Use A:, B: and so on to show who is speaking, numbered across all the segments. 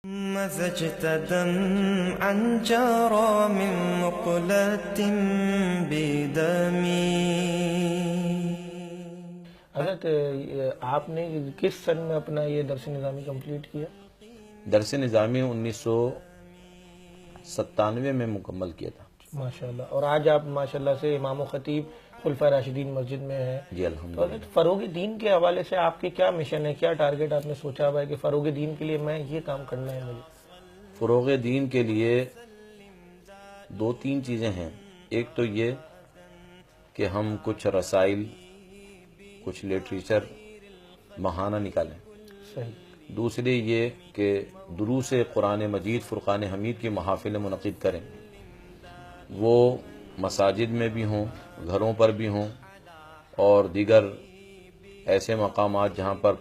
A: مزجت دمعا جرى من مقلة بدمي.
B: حضرت آپ نے کس سن میں اپنا یہ درس نظامی کمپلیٹ کیا؟
C: درس نظامی 1997 میں مکمل کیا تھا.
B: ماشاءاللہ. اور آج آپ ماشاءاللہ سے امام و خطیب خلفائے راشدین مسجد میں ہیں.
C: جی
B: تو
C: الحمدللہ.
B: حضرت فروغ دین کے حوالے سے آپ کے کیا مشن ہے، کیا ٹارگٹ آپ نے سوچا ہوا ہے کہ فروغ دین کے لیے میں یہ کام کرنا ہے مجھے؟
C: فروغ دین کے لیے دو تین چیزیں ہیں. ایک تو یہ کہ ہم کچھ رسائل، کچھ لٹریچر ماہانہ نکالیں.
B: صحیح.
C: دوسری یہ کہ دروس قرآن مجید فرقان حمید کی محافل منعقد کریں، وہ مساجد میں بھی ہوں، گھروں پر بھی ہوں، اور دیگر ایسے مقامات جہاں پر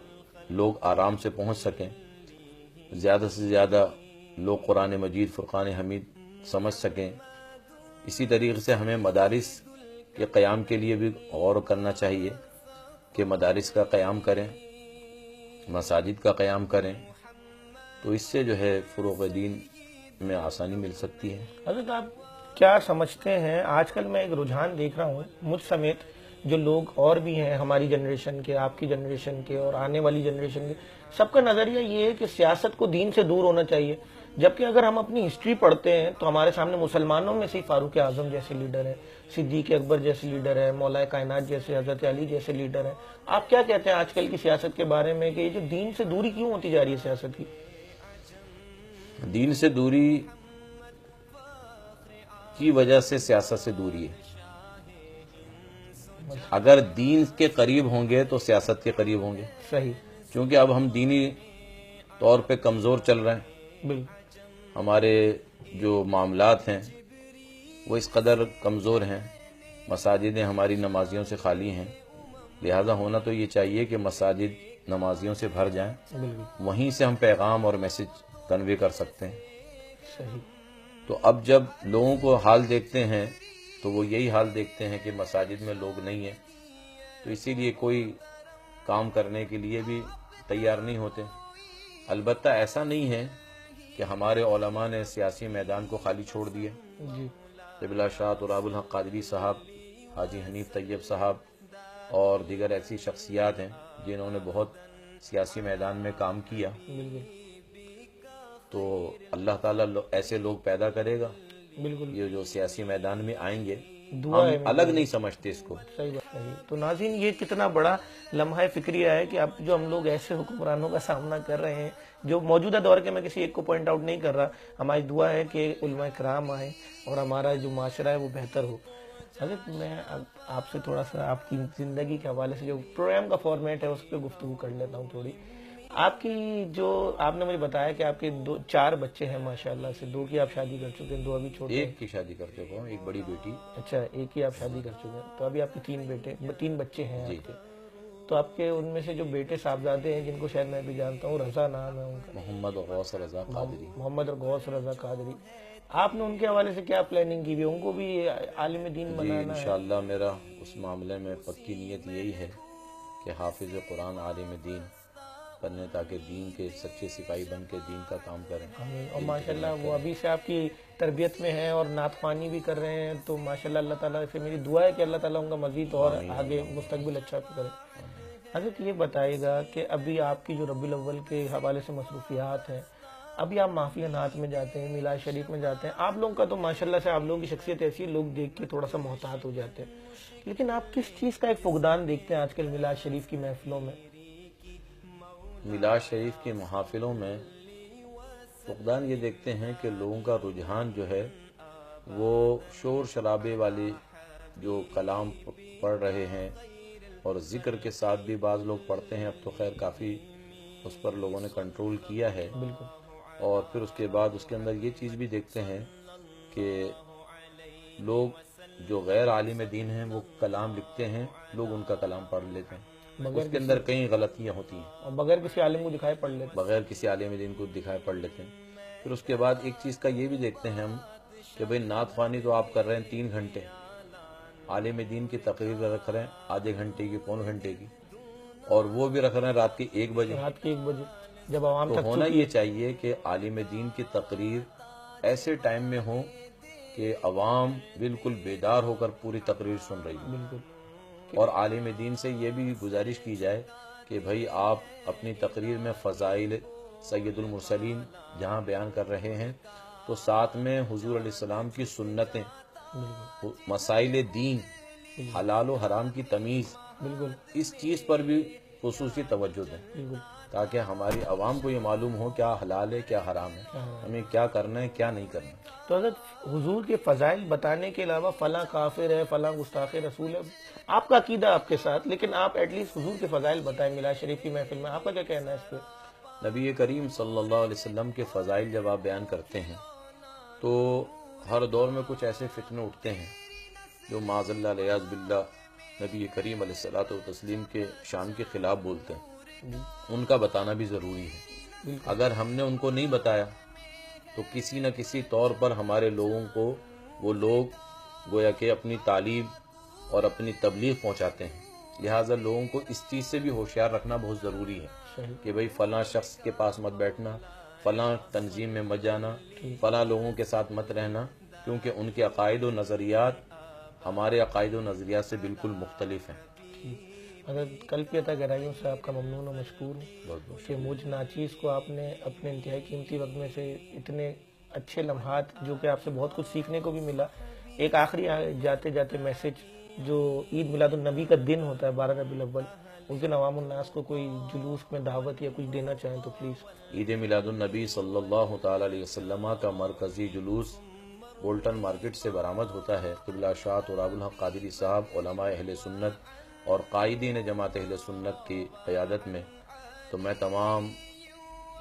C: لوگ آرام سے پہنچ سکیں، زیادہ سے زیادہ لوگ قرآن مجید فرقان حمید سمجھ سکیں. اسی طریقے سے ہمیں مدارس کے قیام کے لیے بھی غور کرنا چاہیے کہ مدارس کا قیام کریں، مساجد کا قیام کریں، تو اس سے جو ہے فروغ دین میں آسانی مل سکتی ہے.
B: حضرت آپ کیا سمجھتے ہیں، آج کل میں ایک رجحان دیکھ رہا ہوں مجھ سمیت جو لوگ اور بھی ہیں ہماری جنریشن کے، آپ کی جنریشن کے اور آنے والی جنریشن کے، سب کا نظریہ یہ ہے کہ سیاست کو دین سے دور ہونا چاہیے. جبکہ اگر ہم اپنی ہسٹری پڑھتے ہیں تو ہمارے سامنے مسلمانوں میں سے فاروق اعظم جیسے لیڈر ہیں، صدیق اکبر جیسے لیڈر ہیں، مولا کائنات جیسے حضرت علی جیسے لیڈر ہیں. آپ کیا کہتے ہیں آج کل کی سیاست کے بارے میں کہ یہ جو دین سے دوری کیوں ہوتی جا رہی ہے سیاست کی؟
C: دین سے دوری کی وجہ سے سیاست سے دوری ہے. اگر دین کے قریب ہوں گے تو سیاست کے قریب ہوں گے.
B: صحیح.
C: کیونکہ اب ہم دینی طور پہ کمزور چل رہے ہیں.
B: بالکل.
C: ہمارے جو معاملات ہیں وہ اس قدر کمزور ہیں، مساجدیں ہماری نمازیوں سے خالی ہیں. لہذا ہونا تو یہ چاہیے کہ مساجد نمازیوں سے بھر جائیں،
B: بالکل.
C: وہیں سے ہم پیغام اور میسج کنوے کر سکتے ہیں.
B: صحیح.
C: تو اب جب لوگوں کو حال دیکھتے ہیں تو وہ یہی حال دیکھتے ہیں کہ مساجد میں لوگ نہیں ہیں، تو اسی لیے کوئی کام کرنے کے لیے بھی تیار نہیں ہوتے. البتہ ایسا نہیں ہے کہ ہمارے علماء نے سیاسی میدان کو خالی چھوڑ دیا.
B: جی.
C: قبلہ شاہ تراب الحق قادری صاحب، حاجی حنیف طیب صاحب اور دیگر ایسی شخصیات ہیں جنہوں نے بہت سیاسی میدان میں کام کیا.
B: بالکل.
C: تو اللہ تعالیٰ ایسے لوگ پیدا کرے گا.
B: بالکل.
C: یہ جو سیاسی میدان میں آئیں گے،
B: دعا ہے
C: ہم الگ نہیں سمجھتے اس کو.
B: صحیح بات ہے. تو ناظرین، یہ کتنا بڑا لمحہ فکریہ ہے کہ اب جو ہم لوگ ایسے حکمرانوں کا سامنا کر رہے ہیں جو موجودہ دور کے، میں کسی ایک کو پوائنٹ آؤٹ نہیں کر رہا، ہماری دعا ہے کہ علماء کرام آئیں اور ہمارا جو معاشرہ ہے وہ بہتر ہو. حضرت میں آپ سے تھوڑا سا آپ کی زندگی کے حوالے سے جو پروگرام کا فارمیٹ ہے اس پہ گفتگو کر لیتا ہوں تھوڑی. آپ کی جو آپ نے مجھے بتایا کہ آپ کے 4 بچے ہیں ماشاءاللہ سے، 2 کی آپ شادی کر چکے ہیں، 2 ابھی چھوٹے ہیں.
C: ایک کی شادی کر چکا ہوں، ایک بڑی بیٹی.
B: اچھا، ایک ہی آپ شادی کر چکے ہیں. تو ابھی آپ کے 3 بچے ہیں
C: جی.
B: آپ کے. تو آپ کے ان میں سے جو بیٹے صاحبزادے ہیں جن کو شاید میں بھی جانتا ہوں، رضا نام ہے ان کا،
C: محمد غوث رضا قادری.
B: محمد غوث رضا قادری. آپ نے ان کے حوالے سے کیا پلاننگ کی ہوئی ہے؟ ان کو بھی عالم دین
C: جی
B: بنانا ہے؟
C: انشاءاللہ میرا اس معاملے میں پکی نیت یہی ہے کہ حافظ قرآن عالم دین بننے، تاکہ دین کے سچے سپاہی بن کے دین کا کام کریں.
B: اور ماشاءاللہ وہ ابھی سے آپ کی تربیت میں ہیں اور نعت خوانی بھی کر رہے ہیں. تو ماشاءاللہ اللہ تعالیٰ سے میری دعا ہے کہ اللہ تعالیٰ ان کا مزید اور آگے مستقبل اچھا کرے. حضرت یہ بتائیے گا کہ ابھی آپ کی جو ربیع الاول کے حوالے سے مصروفیات ہیں، ابھی آپ محفل نعت میں جاتے ہیں، میلاد شریف میں جاتے ہیں، آپ لوگوں کا تو ماشاءاللہ سے آپ لوگوں کی شخصیت ایسی ہے، لوگ دیکھ کے تھوڑا سا محتاط ہو جاتے ہیں. لیکن آپ کس چیز کا ایک فقدان دیکھتے ہیں آج کل میلاد شریف کی محفلوں میں؟
C: میلاد شریف کی محافلوں میں فقدان یہ دیکھتے ہیں کہ لوگوں کا رجحان جو ہے وہ شور شرابے والی جو کلام پڑھ رہے ہیں، اور ذکر کے ساتھ بھی بعض لوگ پڑھتے ہیں. اب تو خیر کافی اس پر لوگوں نے کنٹرول کیا ہے.
B: بالکل.
C: اور پھر اس کے بعد اس کے اندر یہ چیز بھی دیکھتے ہیں کہ لوگ جو غیر عالم دین ہیں وہ کلام لکھتے ہیں، لوگ ان کا کلام پڑھ لیتے ہیں. اس کے اندر کئی غلطیاں ہوتی ہیں،
B: اور بغیر کسی عالم کو دکھائے پڑھ لیتے
C: بغیر کسی عالم دین کو دکھائے پڑھ لیتے ہیں. پھر اس کے بعد ایک چیز کا یہ بھی دیکھتے ہیں ہم کہ بھئی نعت خوانی تو آپ کر رہے ہیں 3 گھنٹے، عالم دین کی تقریر رکھ رہے ہیں آدھے گھنٹے کی، پون گھنٹے کی، اور وہ بھی رکھ رہے ہیں رات کے 1 بجے.
B: رات کے 1 بجے. جب عوام
C: تو
B: تک
C: ہونا یہ چاہیے کہ عالم دین کی تقریر ایسے ٹائم میں ہو کہ عوام بالکل بیدار ہو کر پوری تقریر سن رہی ہو،
B: بالکل
C: اور عالم دین سے یہ بھی گزارش کی جائے کہ بھائی آپ اپنی تقریر میں فضائل سید المرسلین جہاں بیان کر رہے ہیں تو ساتھ میں حضور علیہ السلام کی سنتیں، مسائل دین، حلال و حرام کی تمیز،
B: بالکل
C: اس چیز پر بھی خصوصی توجہ دیں
B: بالکل
C: تاکہ ہماری عوام کو یہ معلوم ہو کیا حلال ہے کیا حرام ہے، ہمیں کیا کرنا ہے کیا نہیں کرنا ہے۔
B: تو حضرت حضور کے فضائل بتانے کے علاوہ فلاں کافر ہے، فلاں گستاخ رسول ہے، آپ کا عقیدہ آپ کے ساتھ، لیکن آپ ایٹ لیسٹ حضور کے فضائل بتائیں میلاد شریف کی محفل میں، آپ کا کیا کہنا ہے اس پہ؟
C: نبی کریم صلی اللہ علیہ وسلم کے فضائل جب آپ بیان کرتے ہیں تو ہر دور میں کچھ ایسے فتنے اٹھتے ہیں جو معاذ اللہ علیاذ باللہ نبی کریم علیہ الصلوۃ والتسلیم کے شان کے خلاف بولتے ہیں، ان کا بتانا بھی ضروری ہے۔ اگر ہم نے ان کو نہیں بتایا تو کسی نہ کسی طور پر ہمارے لوگوں کو وہ لوگ گویا کہ اپنی تعلیم اور اپنی تبلیغ پہنچاتے ہیں، لہٰذا لوگوں کو اس چیز سے بھی ہوشیار رکھنا بہت ضروری ہے کہ بھئی فلاں شخص کے پاس مت بیٹھنا، فلاں تنظیم میں مت جانا، فلاں لوگوں کے ساتھ مت رہنا، کیونکہ ان کے عقائد و نظریات ہمارے عقائد و نظریات سے بالکل مختلف ہیں۔
B: حضرت کل کی عطا گہرائیوں سے آپ کا ممنون و مشکور ہوں
C: بہت بہت
B: کہ مجھ ناچیز کو آپ نے اپنے انتہائی قیمتی وقت میں سے اتنے اچھے لمحات جو کہ آپ سے بہت کچھ سیکھنے کو بھی ملا۔ ایک آخری جاتے جاتے میسج، جو عید میلاد النبی کا دن ہوتا ہے 12 ربیع الاول، اس دن عوام الناس کو کوئی جلوس میں دعوت یا کچھ دینا چاہیں تو پلیز۔
C: عید میلاد النبی صلی اللہ تعالی علیہ وسلم کا مرکزی جلوس بولٹن مارکیٹ سے برآمد ہوتا ہے۔ قبلہ شاہ تراب الحق قادری صاحب، علماء اہل سنت اور قائدین جماعت اہل سنت کی قیادت میں، تو میں تمام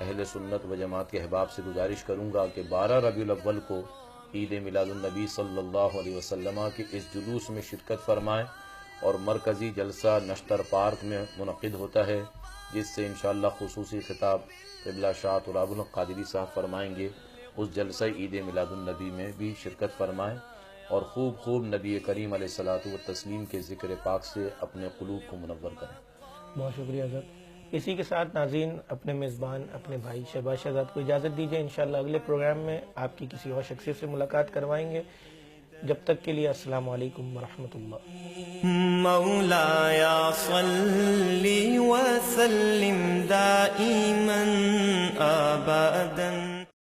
C: اہل سنت و جماعت کے احباب سے گزارش کروں گا کہ 12 ربیع الاول کو عید میلاد النبی صلی اللہ علیہ وسلم کے اس جلوس میں شرکت فرمائیں، اور مرکزی جلسہ نشتر پارک میں منعقد ہوتا ہے، جس سے انشاءاللہ خصوصی خطاب قبلہ شاہ تراب الحق قادری صاحب فرمائیں گے۔ اس جلسہ عید میلاد النبی میں بھی شرکت فرمائیں اور خوب خوب نبی کریم علیہ الصلوۃ والتسلیم کے ذکر پاک سے اپنے قلوب کو منور کریں۔
B: بہت شکریہ حضرت۔ اسی کے ساتھ ناظرین، اپنے میزبان اپنے بھائی شہباز شہزاد کو اجازت دیجیے، انشاءاللہ اگلے پروگرام میں آپ کی کسی اور شخصیت سے ملاقات کروائیں گے۔ جب تک کے لیے السلام علیکم ورحمۃ اللہ۔
A: مولاي صل وسلم دائما أبدا